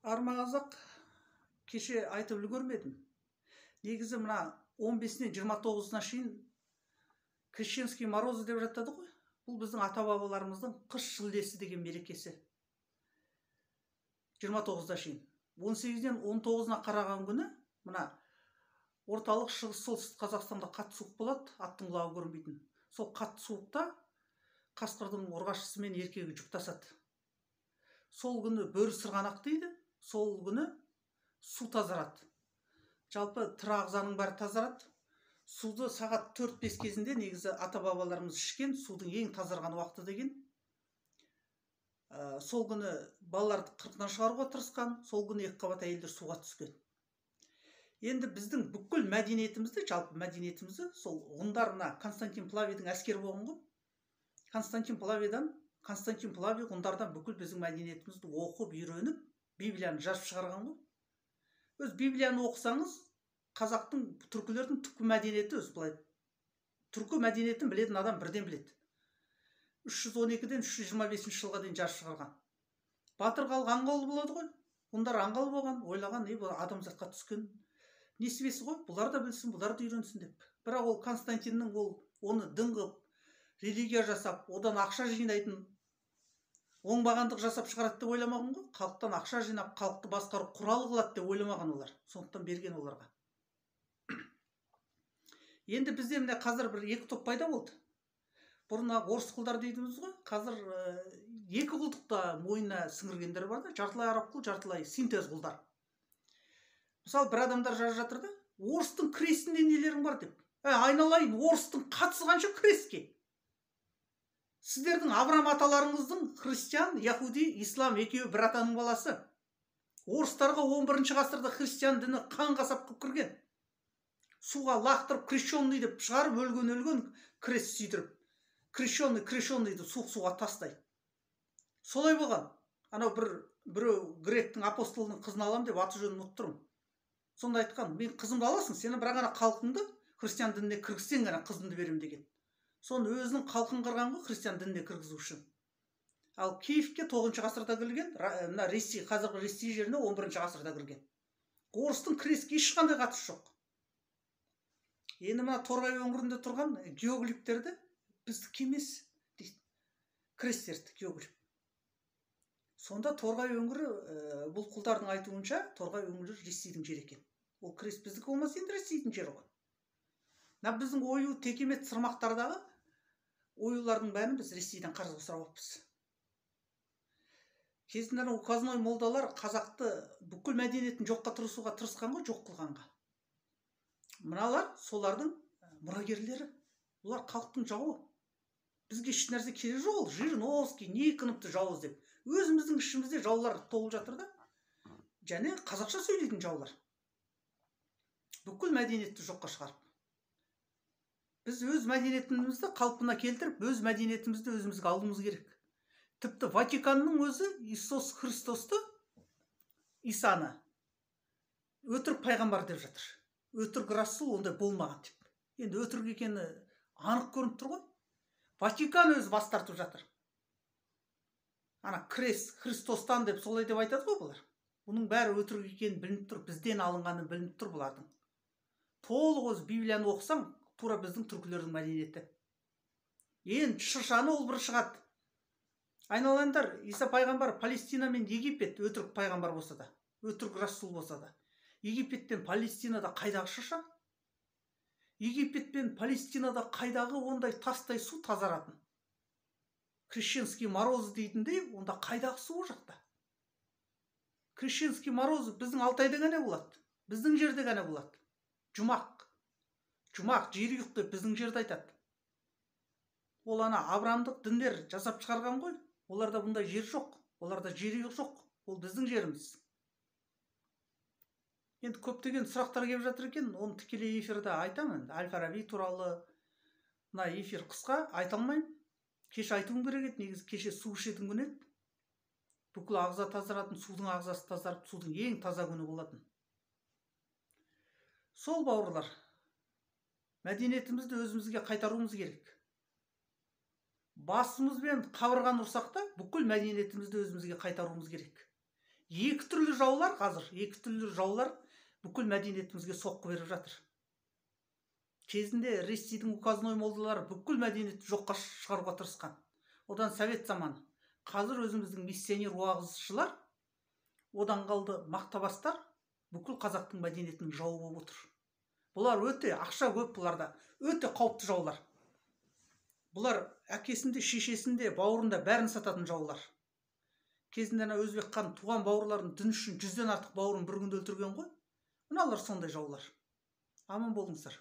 Армағазақ кеше айтып үлгермедім. Негізі мына 15-нен 29-на шейін крещенский морозы деп жатады ғой. Бұл біздің ата-бабаларымыздың қыс шілдесі деген мерекесі. 29-да шейін. 18-ден 19-на қараған күні мына орталық шығыс солтүстік Қазақстанда қатты суық болады, аттың құлағы көрінбейтін. Сол қатты суықта қасқырдың ұрғашысы мен еркегі жұптасады. Сол күні бөрі сырғанақ дейді, сол күні су тазарады. Жалпы тірі ағзаның бәрі тазарады. Суды сағат 4-5 кезінде негізі ата-бабаларымыз ішкен судың ең тазарған уақыты деген. Сол күні балаларды қырқынан шығаруға тырысқан, сол күні екіқабат әйелдер суға түскен. Енді біздің бүкіл мәдениетімізді, жалпы мәдениетімізді, сол ғұндарына Константин Плавийдің әскері болған ғой. Константин Плавий ғұндардан бүкіл біздің мәдениетімізді оқып, үйреніп, Библияны жазып шығарған ғой. Өз Библияны оқысаңыз, қазақтың, түркілердің түпкі мәдениеті өз былай. Түркі мәдениетін білетін адам бірден біледі. 312-ден 325 жылға дейін жазып шығарған. Батыр халық аңғал болады ғой. Ғұндар аңғал болған, ойлаған, бұл адамзатқа түскен несібесі ғой, бұлар да білсін, бұлар да үйренсін деп. Бірақ ол Константиннің оны дін қылып, религия жасап, одан ақша жинайтын, оңбағандық жасап шығарады деп ойламаған ғой. Халықтан ақша жинап, халықты басқару құралы қылады деп ойламаған олар. Сондықтан берген оларға. Енді бізде міне қазір бір екі топ пайда болды. Бұрын орыс құлдар дейдіміз ғой. Қазір екі құлдықта мойнына сіңіргендер бар да, жартылай араб құл, жартылай синтез құлдар. Мысалы, бір адамдар жазып жатыр да, орыстың крестінде нелерің бар деп. Айналайын, орыстың қатысы қанша крестке? Сіздердің Авраам аталарыңыздың христиан, яхуди, ислам екеуі бір атаның баласы. Орыстарға 11-ші ғасырда христиан діні қан қасап қып кірген. Суға лақтырып, крещенный деп шығарып, өлген крест сүйдіріп. Крещенный деп суға тастай. Солай болған. Анау біреу гректің апостолының қызын алам деп аты жөнін ұмытып тұрмын. Сонда айтқан, мен қызымды аласың, сені бірақ ана халқыңды христиан дініне кіргізсең ғана қызымды берем деген. Соны өзінің халқын қырған ғой христиан дініне кіргізу үшін. Ал Киевке 9-ші ғасырда кірген, Ресей, қазіргі Ресей жеріне 11-ші ғасырда кірген. Орыстың крестке ешқандай қатысы жоқ. Енді мына Торғай өңірінде тұрған геоглифтерді біздікі емес дейді. Кресттерді геоглиф. Сонда Торғай өңірі, бұл құлдардың айтуынша, Торғай өңірі Ресейдің жері екен. Ол крест біздікі болмас, енді Ресейдің жері ғой. Біздің ою текемет сырмақтардағы оюлардың бәрін біз Ресейден қарыз сұрап алыппыз. Кезінде указной молдалар қазақты бүкіл мәдениетін жоққа тырысуға тырысқан ғой, жоқ қылғанға. Мыналар солардың мұрагерлері. Бұлар халықтың жауы. Бізге еш нәрсе керегі жоқ, ол Жириновский, Никоновты жауыз деп. Өзіміздің ішімізде жаулар толып жатыр да. Және қазақша сөйлейтін жаулар. Бүкіл мәдениетті жоққа шығарып. Біз өз мәдениетімізді қалпына келтіріп, өз мәдениетімізді өзімізге алуымыз керек. Тіпті Ватиканның өзі Иисус Христосты, Исаны өтірік пайғамбар деп жатыр. Өтірік расул ондай болмаған деп. Енді өтірік екені анық көрініп тұр ғой. Ватикан өзі бас тартып жатыр. Ана крест Христостан деп солай деп айтады ғой бұлар. Бұның бәрі өтірік екені білініп тұр, бізден алынғаны білініп тұр бұлардың. Толық өзі Библияны оқысаң, тура біздің түркілердің мәдениеті. Енді шыршаны ол бір шығады. Айналайындар, Иса пайғамбар Палестина мен Египет өтірік пайғамбар болса да, өтірік расул болса да, Египеттен Палестинада қайдағы шырша? Египет пен Палестинада қайдағы ондай тастай су тазаратын? Крещенский морозы дейтіндей, онда қайдағы су жақта? Крещенский морозы біздің Алтайда ғана болады, біздің жерде ғана болады. Жұмақ, жер үйік деп біздің жерді айтады. Ол ана Авраамдық діндер жасап шығарған ғой, оларда бұндай жер жоқ, оларда жер үйік жоқ, ол біздің жеріміз. Енді көптеген сұрақтар келіп жатыр екен, оны тікелей эфирде айтамын. Әл-Фараби туралы мына эфир қысқа айта алмаймын. Кеше айтуым керек еді, негізі кеше су ішетін күн еді. Бүкіл ағза тазаратын, судың ағзасы тазарып, судың ең таза күні болатын. Сол бауырлар, мәдениетімізді өзімізге қайтаруымыз керек. Басымызбен қабырғаны ұрсақ та, бүкіл мәдениетімізді өзімізге қайтаруымыз керек. Екі түрлі жаулар қазір, екі түрлі жаулар бүкіл мәдениетімізге соққы беріп жатыр. Кезінде Ресейдің указной молдалары бүкіл мәдениетті жоққа шығаруға тырысқан. Одан совет заманы. Қазір өзіміздің миссионер уағызшылар, одан қалды мақтабастар бүкіл қазақтың мәдениетінің жауы болып отыр. Бұлар өте ақша көп, бұларда өте қауіпті жаулар. Бұлар әкесінде, шешесінде, бауырында бәрін сататын жаулар. Кезінде Өзбек хан туған бауырларын дін үшін 100-ден артық бауырын бір күнде өлтірген ғой. Мыналар сондай жаулар. Аман болыңыздар.